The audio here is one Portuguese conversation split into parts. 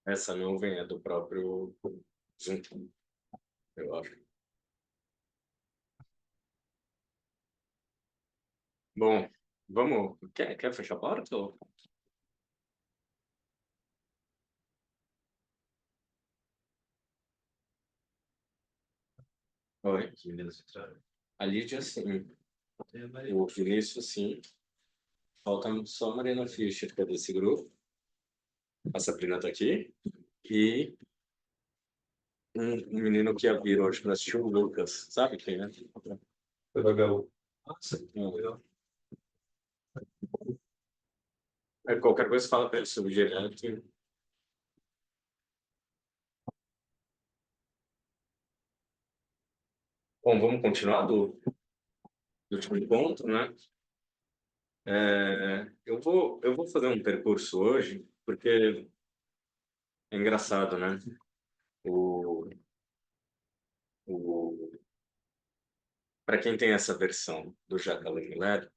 Essa nuvem é do próprio Zoom, eu acho. Bom, vamos. Quer fechar a porta? Oi. Os meninos entraram. A Lídia, sim. Tem a Maria. O Vinícius, sim. Falta só a Mariana Fischer, que é desse grupo. A Sabrina tá aqui. E um menino que ia vir hoje para assistir o Lucas. Sabe quem é? Foi Vagalu. Nossa, Hum. legal. Qualquer coisa fala para ele sobre direto. Bom, vamos continuar do último encontro, né? Eu vou fazer um percurso hoje, porque é engraçado, né? O, o, para quem tem essa versão do Jacques Miller,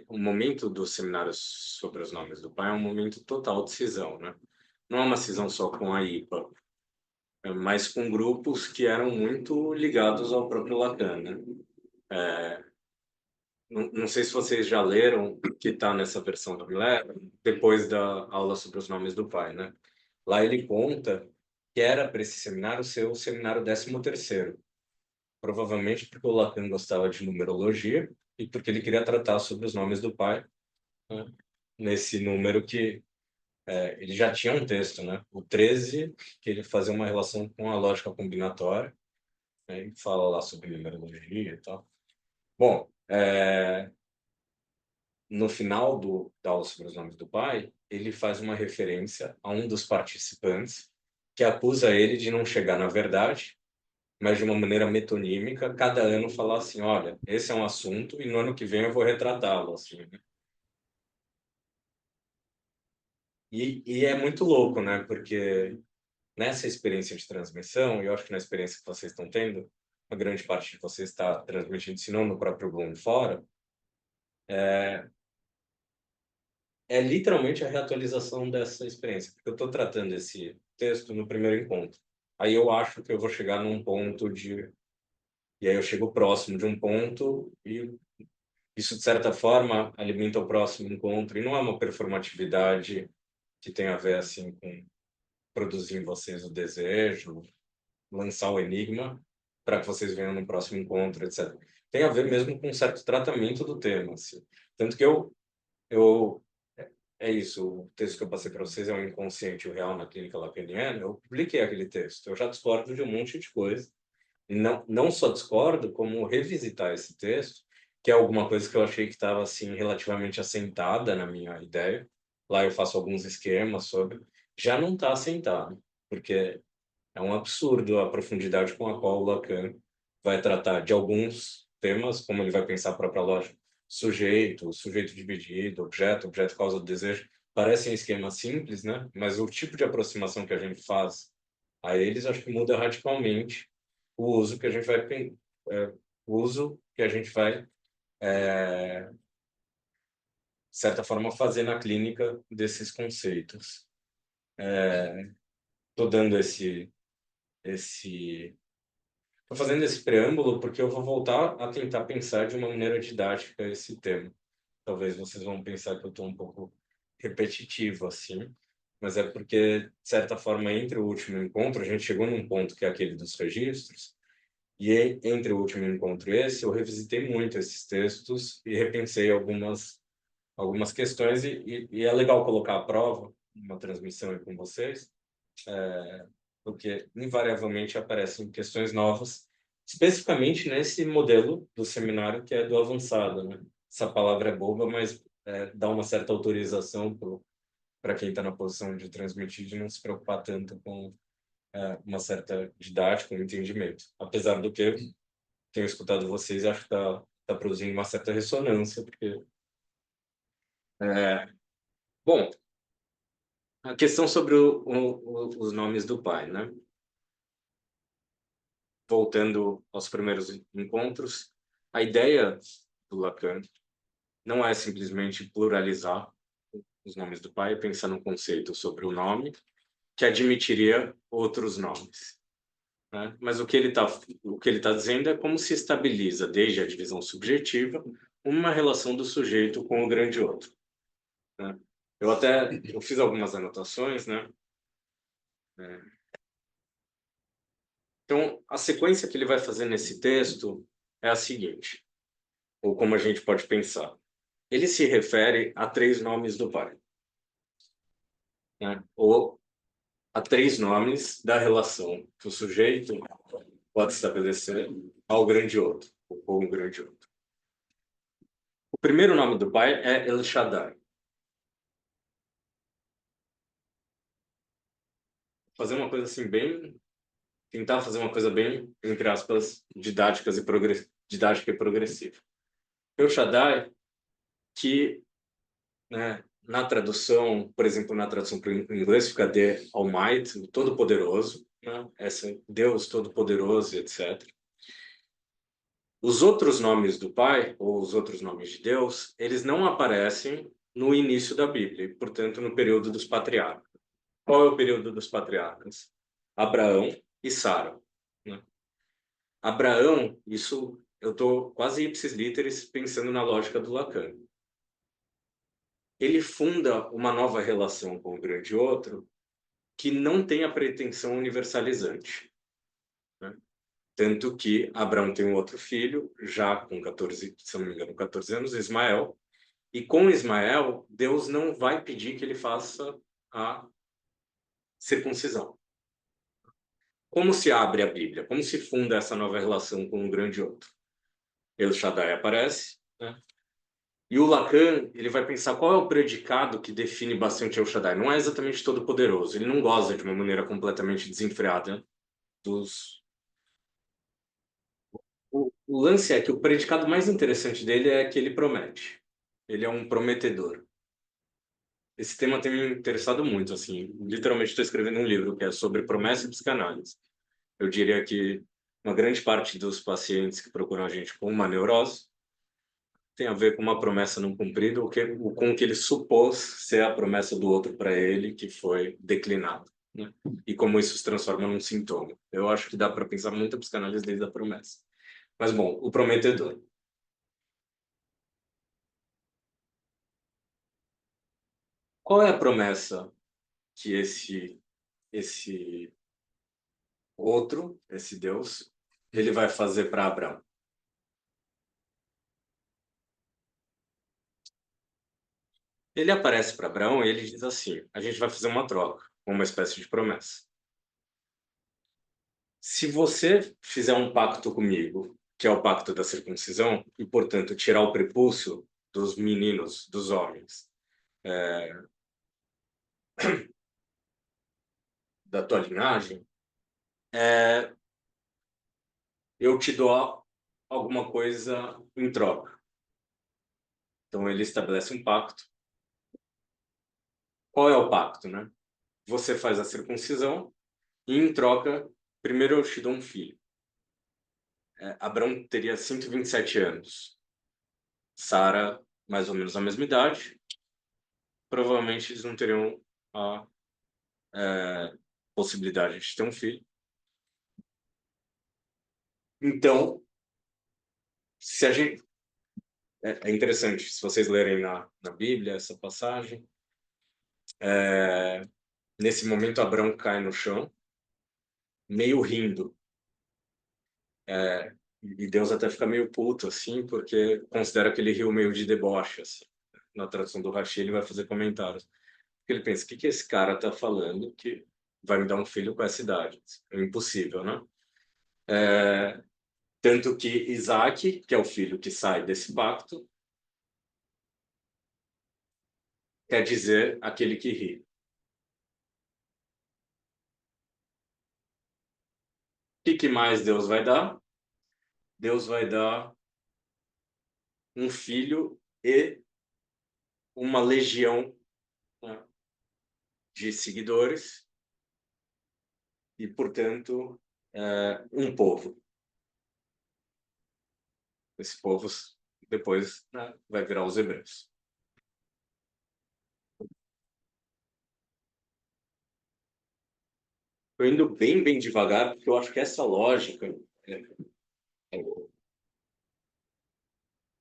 o momento do seminário sobre os nomes do pai é um momento total de cisão, né? Não é uma cisão só com a IPA, mas com grupos que eram muito ligados ao próprio Lacan, né? Não sei se vocês já leram que está nessa versão do Miller, depois da aula sobre os nomes do pai, né? Lá ele conta que era para esse seminário ser o seminário 13º, provavelmente porque o Lacan gostava de numerologia e porque ele queria tratar sobre os nomes do pai, né? Nesse número que ele já tinha um texto, né? O 13, que ele fazia uma relação com a lógica combinatória, né? E fala lá sobre numerologia e tal. Bom, no final da aula sobre os nomes do pai, ele faz uma referência a um dos participantes que acusa ele de não chegar na verdade, mas de uma maneira metonímica, cada ano falar assim, olha, esse é um assunto e no ano que vem eu vou retratá-lo, assim, né? E é muito louco, né? Porque nessa experiência de transmissão, e eu acho que na experiência que vocês estão tendo, a grande parte de vocês está transmitindo, se não no próprio Bloom fora, é literalmente a reatualização dessa experiência, porque eu estou tratando esse texto no primeiro encontro. Aí eu acho que eu vou chegar num ponto de. E aí eu chego próximo de um ponto, e isso, de certa forma, alimenta o próximo encontro. E não é uma performatividade que tem a ver assim com produzir em vocês o desejo, lançar o enigma, para que vocês venham no próximo encontro, etc. Tem a ver mesmo com um certo tratamento do tema. Assim. Tanto que eu é isso, o texto que eu passei para vocês é o inconsciente e o real na clínica lacaniana. Eu publiquei aquele texto. Eu já discordo de um monte de coisa. E não só discordo, como revisitar esse texto, que é alguma coisa que eu achei que estava assim relativamente assentada na minha ideia. Lá eu faço alguns esquemas sobre. Já não está assentado, porque é um absurdo a profundidade com a qual o Lacan vai tratar de alguns temas, como ele vai pensar a própria lógica. Sujeito, sujeito dividido, objeto, objeto causa do desejo. Parecem esquemas simples, né? Mas o tipo de aproximação que a gente faz a eles, acho que muda radicalmente o uso que a gente vai, o uso que a gente vai, de certa forma, fazer na clínica desses conceitos. Estou dando esse Estou fazendo esse preâmbulo porque eu vou voltar a tentar pensar de uma maneira didática esse tema. Talvez vocês vão pensar que eu estou um pouco repetitivo, assim, mas é porque, de certa forma, entre o último encontro, a gente chegou num ponto que é aquele dos registros, e entre o último encontro e esse, eu revisitei muito esses textos e repensei algumas questões, e é legal colocar à prova uma transmissão aí com vocês, porque invariavelmente aparecem questões novas, especificamente nesse modelo do seminário que é do avançado, né? Essa palavra é boba, mas dá uma certa autorização para quem está na posição de transmitir, de não se preocupar tanto com uma certa didática, um entendimento. Apesar do que tenho escutado vocês, acho que está produzindo uma certa ressonância, porque... É, bom, a questão sobre os nomes do pai, né? Voltando aos primeiros encontros, a ideia do Lacan não é simplesmente pluralizar os nomes do Pai, pensa num conceito sobre o nome que admitiria outros nomes, né? Mas o que ele tá dizendo é como se estabiliza, desde a divisão subjetiva, uma relação do sujeito com o grande outro, né? Eu fiz algumas anotações, né? Então, a sequência que ele vai fazer nesse texto é a seguinte, ou como a gente pode pensar. Ele se refere a três nomes do Pai, né? Ou a três nomes da relação que o sujeito pode estabelecer ao grande outro, ou com o grande outro. O primeiro nome do Pai é El Shaddai. Fazer uma coisa assim bem, tentar fazer uma coisa bem, entre aspas, didática e progressiva. El Shaddai, que, né, na tradução, por exemplo, na tradução para o inglês fica The Almighty, o Todo-Poderoso, né? Essa Deus Todo-Poderoso, etc. Os outros nomes do Pai, ou os outros nomes de Deus, eles não aparecem no início da Bíblia, e, portanto, no período dos patriarcas. Qual é o período dos patriarcas? Abraão e Sara, né? Abraão, isso eu estou quase ipsis literis pensando na lógica do Lacan. Ele funda uma nova relação com o grande outro que não tem a pretensão universalizante, né? Tanto que Abraão tem um outro filho, já com 14, se não me engano, 14 anos, Ismael, e com Ismael, Deus não vai pedir que ele faça a circuncisão. Como se abre a Bíblia? Como se funda essa nova relação com um grande outro? El Shaddai aparece, né? E o Lacan, ele vai pensar qual é o predicado que define bastante El Shaddai. Não é exatamente todo-poderoso. Ele não goza de uma maneira completamente desenfreada dos... O lance é que o predicado mais interessante dele é que ele promete. Ele é um prometedor. Esse tema tem me interessado muito, assim. Literalmente estou escrevendo um livro que é sobre promessa e psicanálise. Eu diria que uma grande parte dos pacientes que procuram a gente com uma neurose tem a ver com uma promessa não cumprida, com o que ele supôs ser a promessa do outro para ele, que foi declinado, né? E como isso se transforma num sintoma. Eu acho que dá para pensar muito a psicanálise desde a promessa. Mas, bom, o prometedor. Qual é a promessa que esse outro, esse Deus, ele vai fazer para Abraão? Ele aparece para Abraão e ele diz assim: a gente vai fazer uma troca, uma espécie de promessa. Se você fizer um pacto comigo, que é o pacto da circuncisão, e, portanto, tirar o prepúcio dos meninos, dos homens, da tua linhagem, eu te dou alguma coisa em troca. Então, ele estabelece um pacto. Qual é o pacto, né? Você faz a circuncisão e, em troca, primeiro eu te dou um filho. Abraão teria 127 anos. Sara, mais ou menos a mesma idade. Provavelmente eles não teriam a possibilidade de ter um filho. Então, se a gente é interessante, se vocês lerem na Bíblia essa passagem, nesse momento Abraão cai no chão, meio rindo, e Deus até fica meio puto, assim, porque considera que ele riu meio de deboche, assim. Na tradução do Rashi, ele vai fazer comentários. Porque ele pensa, o que esse cara tá falando que vai me dar um filho com essa idade? É impossível, né? Tanto que Isaac, que é o filho que sai desse pacto, quer dizer aquele que ri. O que mais Deus vai dar? Deus vai dar um filho e uma legião, né, de seguidores e, portanto, um povo. Esse povo depois, né, vai virar os hebreus. Estou indo bem, bem devagar, porque eu acho que essa lógica...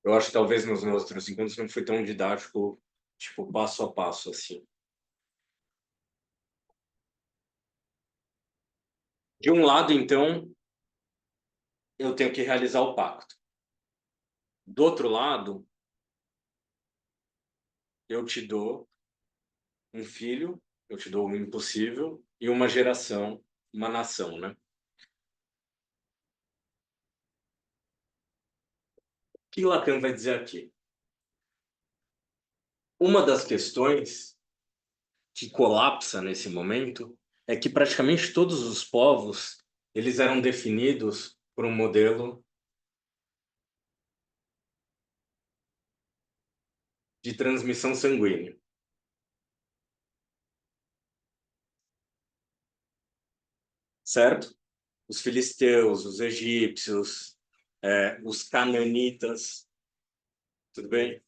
Eu acho que talvez nos meus outros encontros não foi tão didático, tipo, passo a passo, assim. De um lado, então, eu tenho que realizar o pacto. Do outro lado, eu te dou um filho, eu te dou o impossível e uma geração, uma nação, né? O que Lacan vai dizer aqui? Uma das questões que colapsa nesse momento é que praticamente todos os povos eles eram definidos por um modelo de transmissão sanguínea, certo? Os filisteus, os egípcios, os cananitas, tudo bem?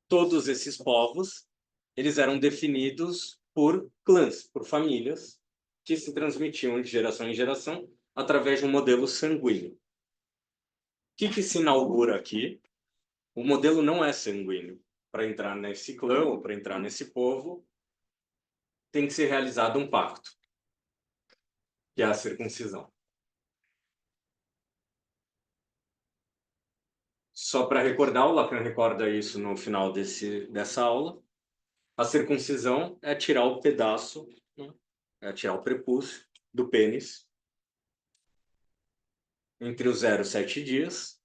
Todos esses povos, eles eram definidos por clãs, por famílias, que se transmitiam de geração em geração através de um modelo sanguíneo. O que se inaugura aqui? O modelo não é sanguíneo. Para entrar nesse clã ou para entrar nesse povo, tem que ser realizado um pacto, que é a circuncisão. Só para recordar, o Lacan recorda isso no final dessa aula. A circuncisão é tirar o pedaço, né? É tirar o prepúcio do pênis entre os 0 e 7 dias.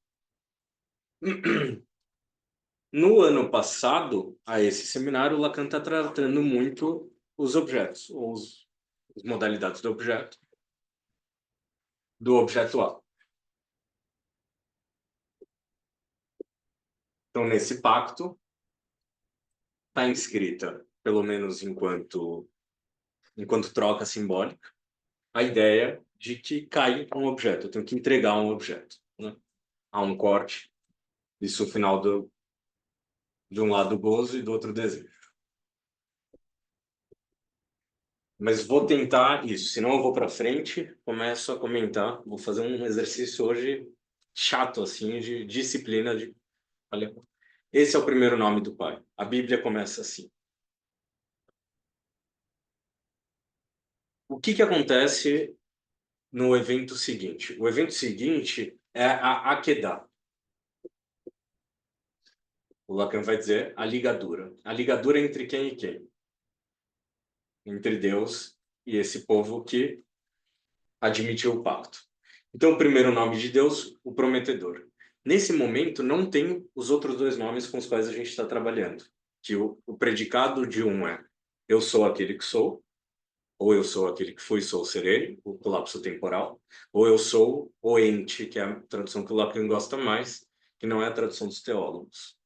No ano passado, a esse seminário, o Lacan está tratando muito os objetos, ou as modalidades do objeto A. Então, nesse pacto, está inscrita, pelo menos enquanto troca simbólica, a ideia de que cai um objeto, eu tenho que entregar um objeto, né? Há um corte, isso no final de um lado gozo e do outro desejo. Mas vou tentar isso, senão eu vou para frente, começo a comentar, vou fazer um exercício hoje chato, assim, de disciplina. Olha, esse é o primeiro nome do pai. A Bíblia começa assim. O que acontece no evento seguinte? O evento seguinte é a Akedah. O Lacan vai dizer a ligadura. A ligadura entre quem e quem? Entre Deus e esse povo que admitiu o pacto. Então, o primeiro nome de Deus, o prometedor. Nesse momento, não tem os outros dois nomes com os quais a gente está trabalhando. Que o predicado de um é eu sou aquele que sou, ou eu sou aquele que fui, sou, serei, o colapso temporal, ou eu sou o ente, que é a tradução que o Lacan gosta mais, que não é a tradução dos teólogos,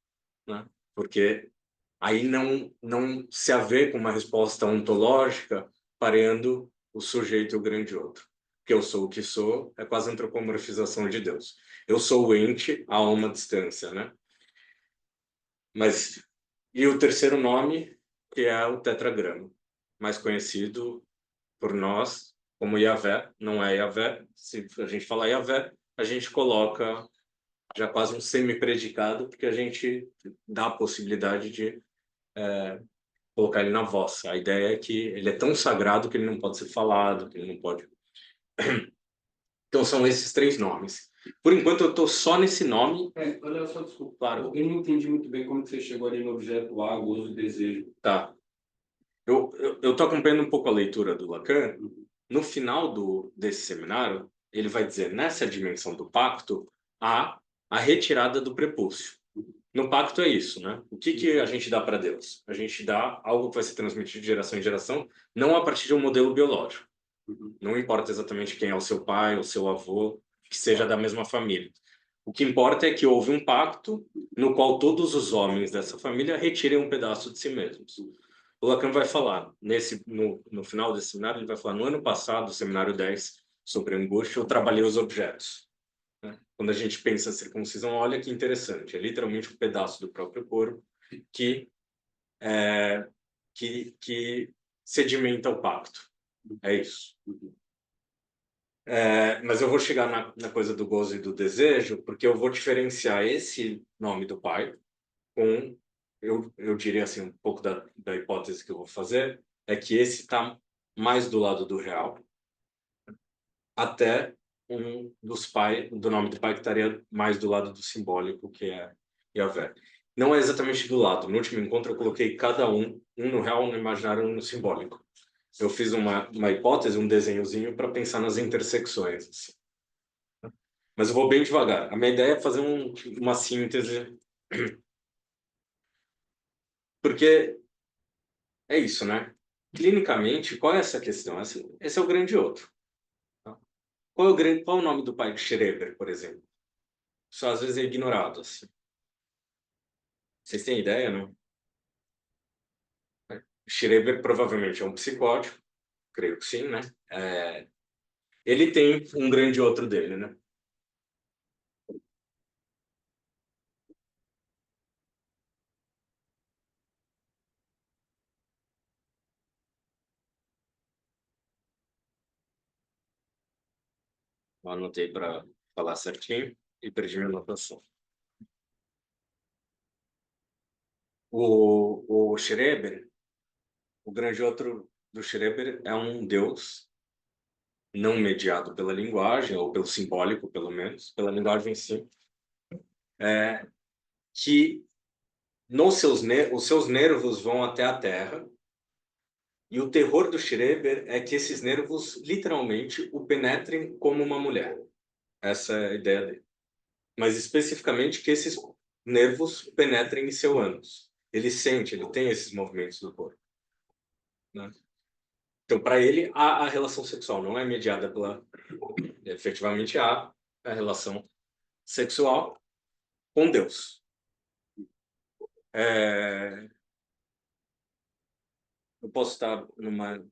né? Porque aí não se haver com uma resposta ontológica pareando o sujeito e o grande outro. Que eu sou o que sou é quase a antropomorfização de Deus. Eu sou o ente a uma distância, né? Mas e o terceiro nome, que é o tetragrama, mais conhecido por nós como Yahvé, não é Yahvé. Se a gente falar Yahvé, a gente coloca já quase um semi-predicado, porque a gente dá a possibilidade de colocar ele na voz. A ideia é que ele é tão sagrado que ele não pode ser falado, que ele não pode. Então são esses três nomes. Por enquanto eu estou só nesse nome. Olha só, desculpa. Claro. Eu não entendi muito bem como que você chegou ali no objeto A, gozo e desejo. Tá. Eu tô acompanhando um pouco a leitura do Lacan. No final desse seminário, ele vai dizer, nessa dimensão do pacto, há a retirada do prepúcio. No pacto é isso, né? O que a gente dá para Deus? A gente dá algo que vai ser transmitido de geração em geração, não a partir de um modelo biológico. Não importa exatamente quem é o seu pai, o seu avô, que seja da mesma família. O que importa é que houve um pacto no qual todos os homens dessa família retirem um pedaço de si mesmos. O Lacan vai falar, no final desse seminário, ele vai falar, no ano passado, seminário 10, sobre angústia, eu trabalhei os objetos, né? Quando a gente pensa em circuncisão, olha que interessante, é literalmente um pedaço do próprio corpo que, que sedimenta o pacto. É isso. Mas eu vou chegar na coisa do gozo e do desejo, porque eu vou diferenciar esse nome do pai com, eu diria assim, um pouco da hipótese que eu vou fazer, é que esse está mais do lado do real, até um dos pais, do nome do pai que estaria mais do lado do simbólico, que é Yahvé. Não é exatamente do lado. No último encontro eu coloquei cada um no real, no imaginário, um no simbólico. Eu fiz uma hipótese, um desenhozinho para pensar nas intersecções, assim. Mas eu vou bem devagar. A minha ideia é fazer uma síntese, porque é isso, né? Clinicamente, qual é essa questão? Esse é o grande outro. Tá? Qual é o nome do pai de Schreber, por exemplo? Isso às vezes é ignorado, assim. Vocês têm ideia, não? Schreber provavelmente é um psicótico, creio que sim, né? Ele tem um grande outro dele, né? Eu anotei para falar certinho e perdi minha anotação. O Schreber, o grande outro do Schreber é um deus não mediado pela linguagem, ou pelo simbólico, pelo menos, pela linguagem em si, é, que os seus nervos vão até a Terra, e o terror do Schreber é que esses nervos, literalmente, o penetrem como uma mulher. Essa é a ideia dele. Mas, especificamente, que esses nervos penetrem em seu ânus. Ele sente, ele tem esses movimentos do corpo, né? Então, para ele, a relação sexual não é mediada pela... Efetivamente, há a relação sexual com Deus. É, eu posso estar numa...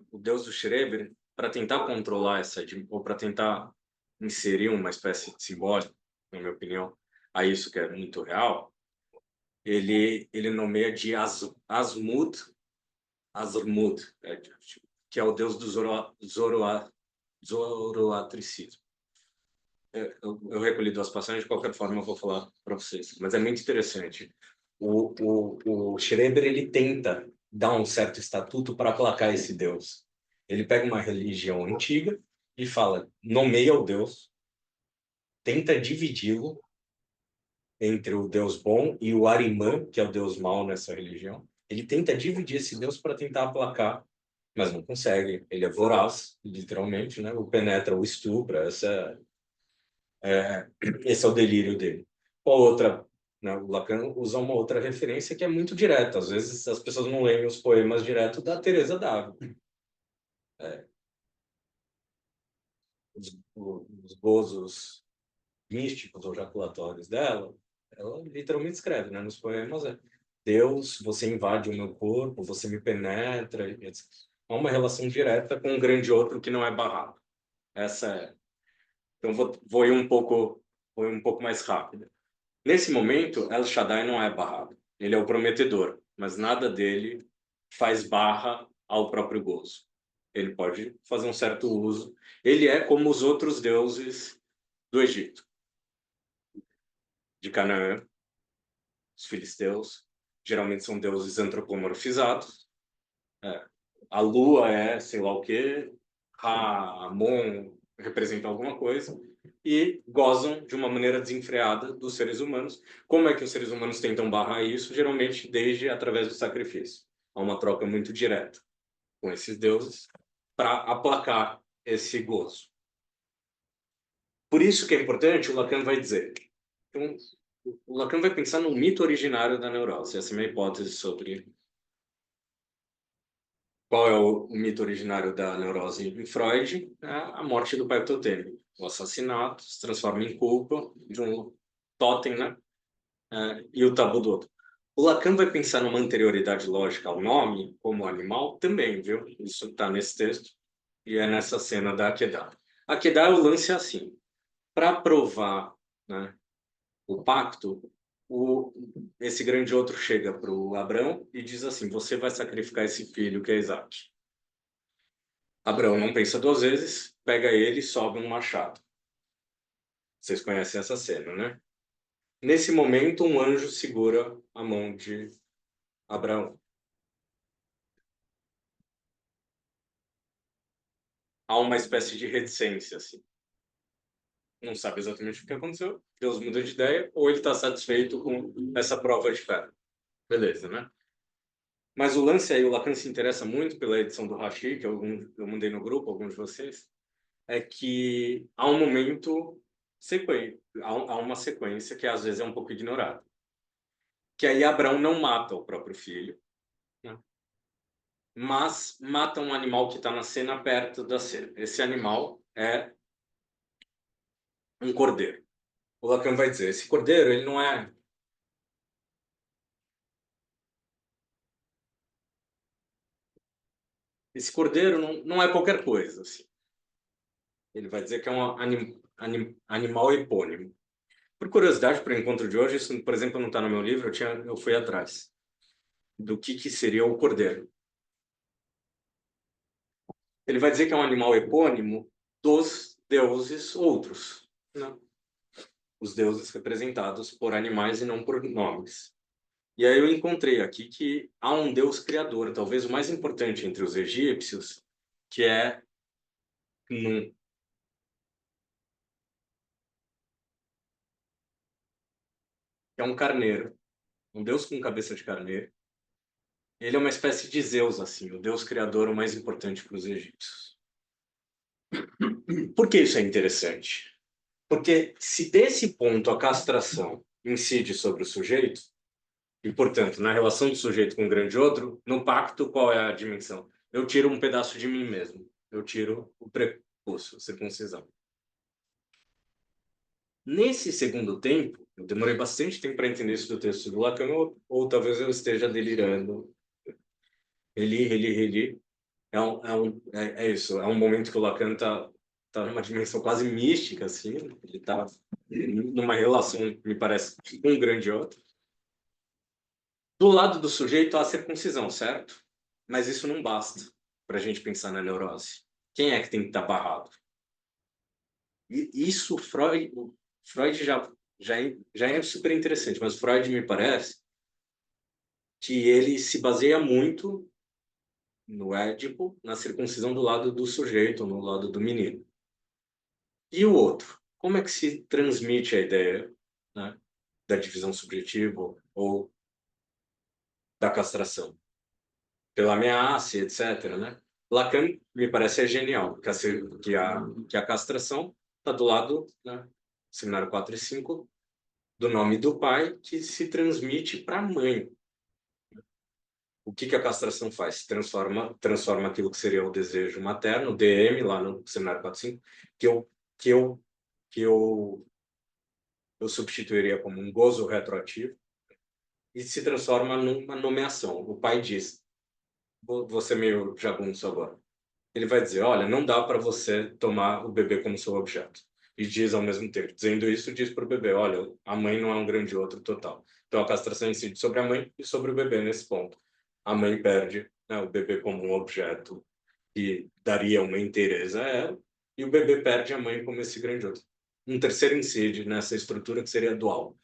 O Deus do Schreber, para tentar controlar ou para tentar inserir uma espécie de simbólico, na minha opinião, a isso que é muito real, ele nomeia de Asmud, que é o deus do zoroastricismo. Eu recolhi duas passagens, de qualquer forma eu vou falar para vocês. Mas é muito interessante. O Schreber, ele tenta dar um certo estatuto para aplacar esse deus. Ele pega uma religião antiga e fala, nomeia o deus, tenta dividi-lo entre o deus bom e o Arimã, que é o deus mau nessa religião. Ele tenta dividir esse deus para tentar aplacar, mas não consegue. Ele é voraz, literalmente, né? O penetra, o estupra. Esse é o delírio dele. Qual outra, né? O Lacan usa uma outra referência que é muito direta. Às vezes as pessoas não leem os poemas direto da Teresa d'Ávila. É, os gozos místicos ou jaculatórios dela, ela literalmente escreve, né? Nos poemas Deus, você invade o meu corpo, você me penetra, etc. Há uma relação direta com um grande outro que não é barrado. Essa é. Então vou ir um pouco mais rápido. Nesse momento, El Shaddai não é barrado. Ele é o prometedor, mas nada dele faz barra ao próprio gozo. Ele pode fazer um certo uso. Ele é como os outros deuses do Egito, de Canaã, os filisteus. Geralmente são deuses antropomorfizados. É. A lua é sei lá o quê, Ra, Amon representa alguma coisa, e gozam de uma maneira desenfreada dos seres humanos. Como é que os seres humanos tentam barrar isso? Geralmente desde através do sacrifício. Há uma troca muito direta com esses deuses para aplacar esse gozo. Por isso que é importante, o Lacan vai dizer. Então, o Lacan vai pensar no mito originário da neurose. Essa é a minha hipótese sobre qual é o mito originário da neurose em Freud? É a morte do pai totêmico. O assassinato se transforma em culpa de um totem, né? E o tabu do outro. O Lacan vai pensar numa anterioridade lógica ao nome, como animal, também, viu? Isso está nesse texto e é nessa cena da Akedah. Akedah, o lance é assim. Para provar, né, o pacto, esse grande outro chega para o Abrão e diz assim, você vai sacrificar esse filho que é Isaac. Abraão não pensa duas vezes, pega ele e sobe um machado. Vocês conhecem essa cena, né? Nesse momento, um anjo segura a mão de Abraão. Há uma espécie de reticência, assim. Não sabe exatamente o que aconteceu, Deus muda de ideia, ou ele está satisfeito com essa prova de fé. Beleza, né? Mas o lance aí, o Lacan se interessa muito pela edição do Hashi, que eu mandei no grupo, alguns de vocês, é que há um momento, há uma sequência que às vezes é um pouco ignorada. Que aí Abraão não mata o próprio filho, né? Mas mata um animal que está na cena perto da cena. Esse animal é um cordeiro. O Lacan vai dizer, esse cordeiro, ele não é... Esse cordeiro não é qualquer coisa, assim. Ele vai dizer que é um animal epônimo. Por curiosidade, para o encontro de hoje, isso, por exemplo, não está no meu livro, eu fui atrás do que seria o cordeiro. Ele vai dizer que é um animal epônimo dos deuses outros, né? Os deuses representados por animais e não por nomes. E aí eu encontrei aqui que há um deus criador, talvez o mais importante entre os egípcios, que é Nun, que é um carneiro, um deus com cabeça de carneiro. Ele é uma espécie de Zeus, assim, o deus criador o mais importante para os egípcios. Por que isso é interessante? Porque se desse ponto a castração incide sobre o sujeito, e, portanto, na relação do sujeito com o grande outro, no pacto, qual é a dimensão? Eu tiro um pedaço de mim mesmo. Eu tiro o prepúcio, a circuncisão. Nesse segundo tempo, eu demorei bastante tempo para entender isso do texto do Lacan, ou talvez eu esteja delirando. Reli. É isso, é um momento que o Lacan tá numa dimensão quase mística, assim. Ele está numa relação, me parece, com um grande outro. Do lado do sujeito há a circuncisão, certo? Mas isso não basta para a gente pensar na neurose. Quem é que tem que estar barrado? E isso Freud já é super interessante, mas Freud me parece que ele se baseia muito no Édipo, na circuncisão do lado do sujeito, no lado do menino. E o outro? Como é que se transmite a ideia, né, da divisão subjetiva ou da castração? Pela ameaça, etc., né? Lacan, me parece, é genial, que a castração está do lado, né, seminário 4 e 5, do nome do pai, que se transmite para a mãe. O que a castração faz? Transforma aquilo que seria o desejo materno, DM, lá no seminário 4 e 5, que eu, que eu, que eu substituiria como um gozo retroativo, e se transforma numa nomeação. O pai diz, vou ser meio jagunço agora. Ele vai dizer, olha, não dá para você tomar o bebê como seu objeto. E diz ao mesmo tempo, dizendo isso, diz para o bebê, olha, a mãe não é um grande outro total. Então a castração incide sobre a mãe e sobre o bebê nesse ponto. A mãe perde, né, o bebê como um objeto que daria uma inteireza a ela, e o bebê perde a mãe como esse grande outro. Um terceiro incide nessa estrutura que seria dual.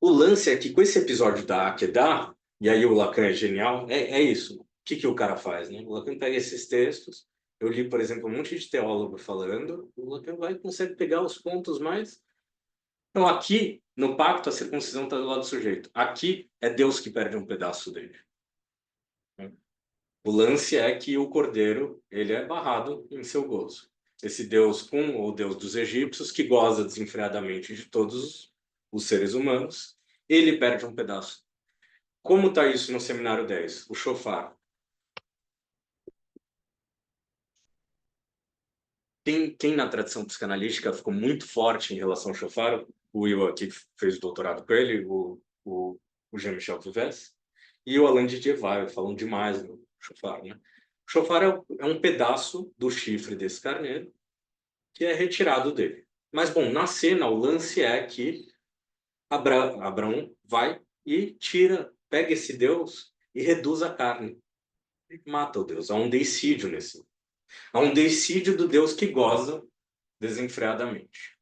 O lance é que com esse episódio da Akedah, e aí o Lacan é genial, é isso. O que o cara faz, né? O Lacan pega esses textos, eu li, por exemplo, um monte de teólogo falando, o Lacan vai e consegue pegar os pontos mais... Então aqui, no pacto, a circuncisão está do lado do sujeito. Aqui é Deus que perde um pedaço dele. O lance é que o cordeiro, ele é barrado em seu gozo. Esse Deus o Deus dos egípcios, que goza desenfreadamente de todos os seres humanos, ele perde um pedaço. Como está isso no seminário 10? O shofar. Quem na tradição psicanalítica ficou muito forte em relação ao shofar, o Will aqui fez o doutorado com ele, o Jean-Michel Vives, e o Alain Didier falam demais do shofar, né? O shofar é um pedaço do chifre desse carneiro que é retirado dele. Mas, bom, na cena, o lance é que Abraão vai e pega esse Deus e reduz a carne. mata o Deus. Há um deicídio nesse. Há um deicídio do Deus que goza desenfreadamente.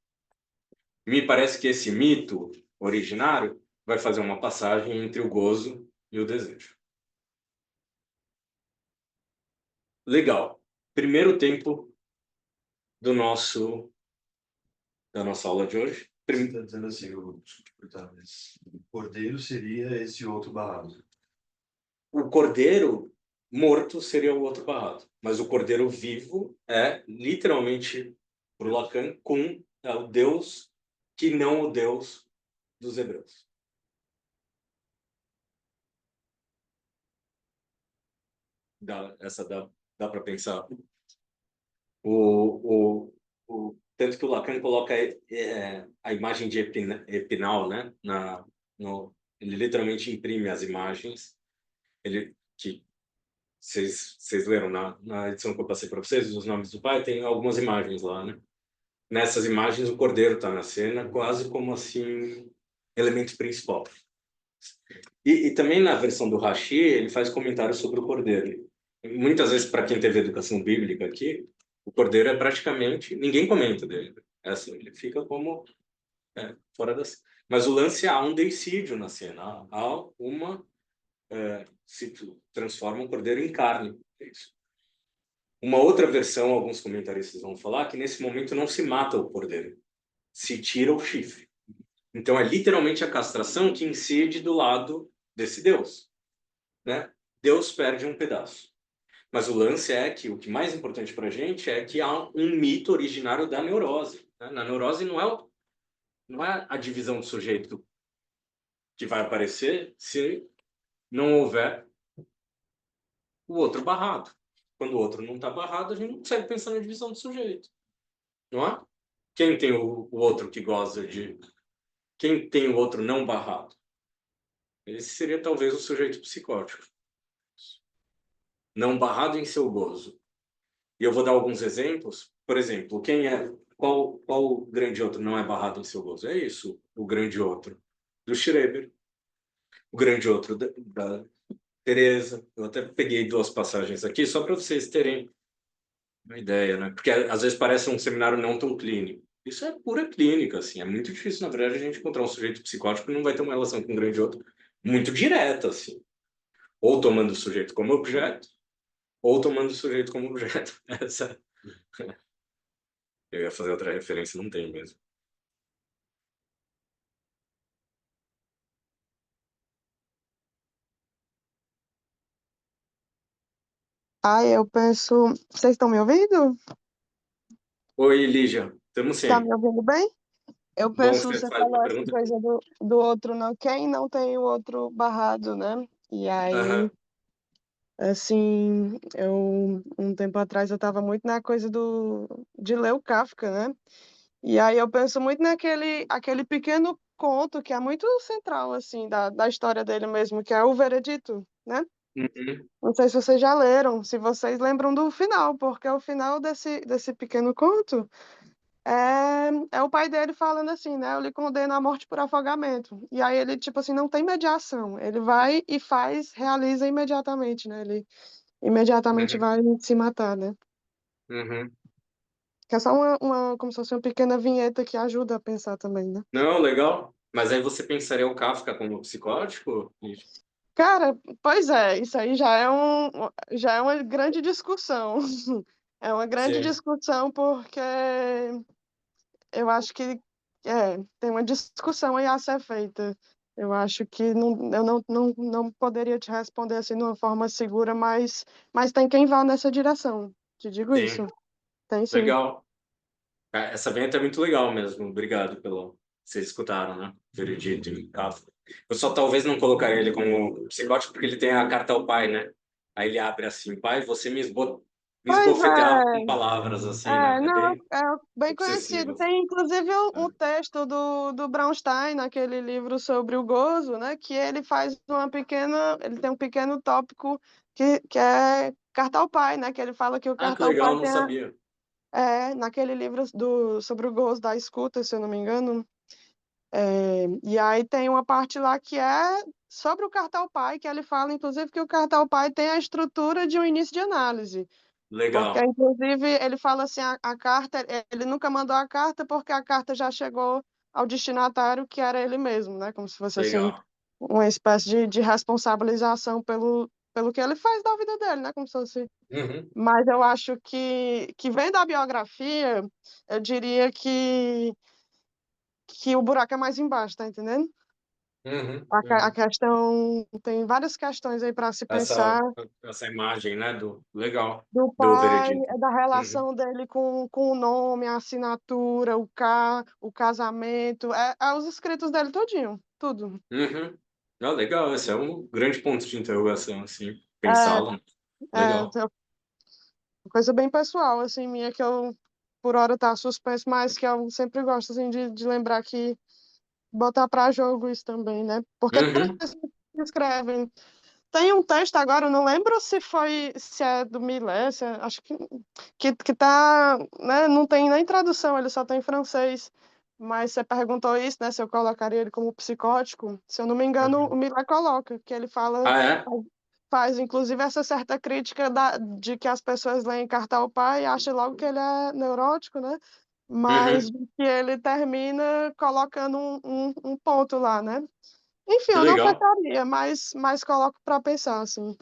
Me parece que esse mito originário vai fazer uma passagem entre o gozo e o desejo. Legal. Primeiro tempo do nosso da nossa aula de hoje. Você está dizendo assim, o cordeiro seria esse outro barrado. O cordeiro morto seria o outro barrado, mas o cordeiro vivo é literalmente para o Lacan é o Deus que não o Deus dos hebreus. Dá para pensar. Tanto que o Lacan coloca a imagem de Epinal, né? Ele literalmente imprime as imagens. Que vocês leram na edição que eu passei para vocês, os nomes do pai, tem algumas imagens lá, né? Nessas imagens, o cordeiro está na cena, quase como assim, elemento principal. E também na versão do Rashi, ele faz comentários sobre o cordeiro. Muitas vezes, para quem teve educação bíblica aqui, o cordeiro é praticamente. Ninguém comenta dele. É assim, ele fica como fora das. Mas o lance há um deicídio na cena. Há uma. Se transforma um cordeiro em carne. É isso. Uma outra versão, alguns comentaristas vão falar, que nesse momento não se mata o cordeiro, se tira o chifre. Então é literalmente a castração que incide do lado desse Deus, né? Deus perde um pedaço. Mas o lance é que o que mais importante para a gente é que há um mito originário da neurose. Né? Na neurose não é a divisão do sujeito que vai aparecer se não houver o outro barrado. Quando o outro não está barrado, a gente não consegue pensar na divisão do sujeito. Não é? Quem tem o outro que goza de... Quem tem o outro não barrado? Esse seria talvez o sujeito psicótico. Não barrado em seu gozo. E eu vou dar alguns exemplos. Por exemplo, qual grande outro não é barrado em seu gozo? É isso, o grande outro do Schreber, o grande outro da Teresa. Eu até peguei duas passagens aqui só para vocês terem uma ideia, né? Porque às vezes parece um seminário não tão clínico. Isso é pura clínica, assim. É muito difícil, na verdade, a gente encontrar um sujeito psicótico que não vai ter uma relação com um grande outro muito direta, assim. Ou tomando o sujeito como objeto, ou tomando o sujeito como objeto. Essa... Eu ia fazer outra referência, não tem mesmo. Ai, eu penso. Vocês estão me ouvindo? Oi, Lígia. Estamos Está me sim. ouvindo bem? Eu Bom, penso, você você faz uma falou essa pergunta? coisa do outro não, quem não tem o outro barrado, né? E aí, Aham. assim, um tempo atrás eu estava muito na coisa de ler o Kafka, né? E aí eu penso muito aquele pequeno conto que é muito central, assim, da história dele mesmo, que é o Veredito, né? Uhum. Não sei se vocês já leram, se vocês lembram do final, porque o final desse pequeno conto é o pai dele falando assim, né? Eu lhe condeno à morte por afogamento. E aí ele, tipo assim, não tem mediação. Ele vai e faz, realiza imediatamente, né? Ele imediatamente Uhum. vai se matar, né? Uhum. Que é só como se fosse uma pequena vinheta que ajuda a pensar também, né? Não, legal. Mas aí você pensaria o Kafka como psicótico, Lígia? Cara, pois é, isso aí já é uma grande discussão. É uma grande Sim, discussão porque eu acho que tem uma discussão aí a ser feita. Eu acho que eu não poderia te responder assim de uma forma segura, mas tem quem vá nessa direção. Te digo sim. isso. Tem sim. Legal. Essa vinheta é muito legal mesmo. Obrigado pelo... Vocês escutaram, né? Veredito e Kafka. Eu só talvez não colocaria ele como psicótico porque ele tem a carta ao pai, né? Aí ele abre assim, pai, você me Pois esbofeteava com é. palavras assim, né? É Não, bem é bem conhecido. obsessivo. Tem inclusive um É. texto do Braunstein, naquele livro sobre o gozo, né? Que ele faz ele tem um pequeno tópico que é carta ao pai, né? Que ele fala que o Ah, que carta ao pai legal, não sabia. naquele livro sobre o gozo da escuta, se eu não me engano, E aí tem uma parte lá que é sobre o cartão pai, que ele fala, inclusive, que o cartão pai tem a estrutura de um início de análise. Porque, Legal, inclusive, ele fala assim, a carta, ele nunca mandou a carta porque a carta já chegou ao destinatário, que era ele mesmo, né? Como se fosse, assim, legal. uma espécie de responsabilização pelo que ele faz da vida dele, né? Como se fosse... Uhum, Mas eu acho que vendo a biografia, eu diria que o buraco é mais embaixo, tá entendendo? uhum, A uhum. questão, tem várias questões aí para se Essa, pensar, essa imagem, né, do legal, do do pai, veredito. da Uhum, relação dele com o nome, a assinatura, o casamento, os escritos dele todinho, tudo. uhum. Ah, legal, esse é um grande ponto de interrogação, assim, É, pensá-lo. Legal. é uma coisa bem pessoal, assim, minha, que eu, por hora, tá suspenso, mas que eu sempre gosto, assim, de lembrar que botar para jogo isso também, né? Porque tem Uhum, pessoas que escrevem. Tem um texto agora, eu não lembro se é do Millet, acho que tá, né, não tem nem tradução, ele só tem francês. Mas você perguntou isso, né, se eu colocaria ele como psicótico. Se eu não me engano, o uhum. Millet coloca, que ele fala, Ah, é? faz inclusive essa certa crítica de que as pessoas leem Carta ao Pai e acham logo que ele é neurótico, né? Mas Uhum. que ele termina colocando um ponto lá, né? Enfim, Que eu não legal. fecharia, mas coloco para pensar, assim.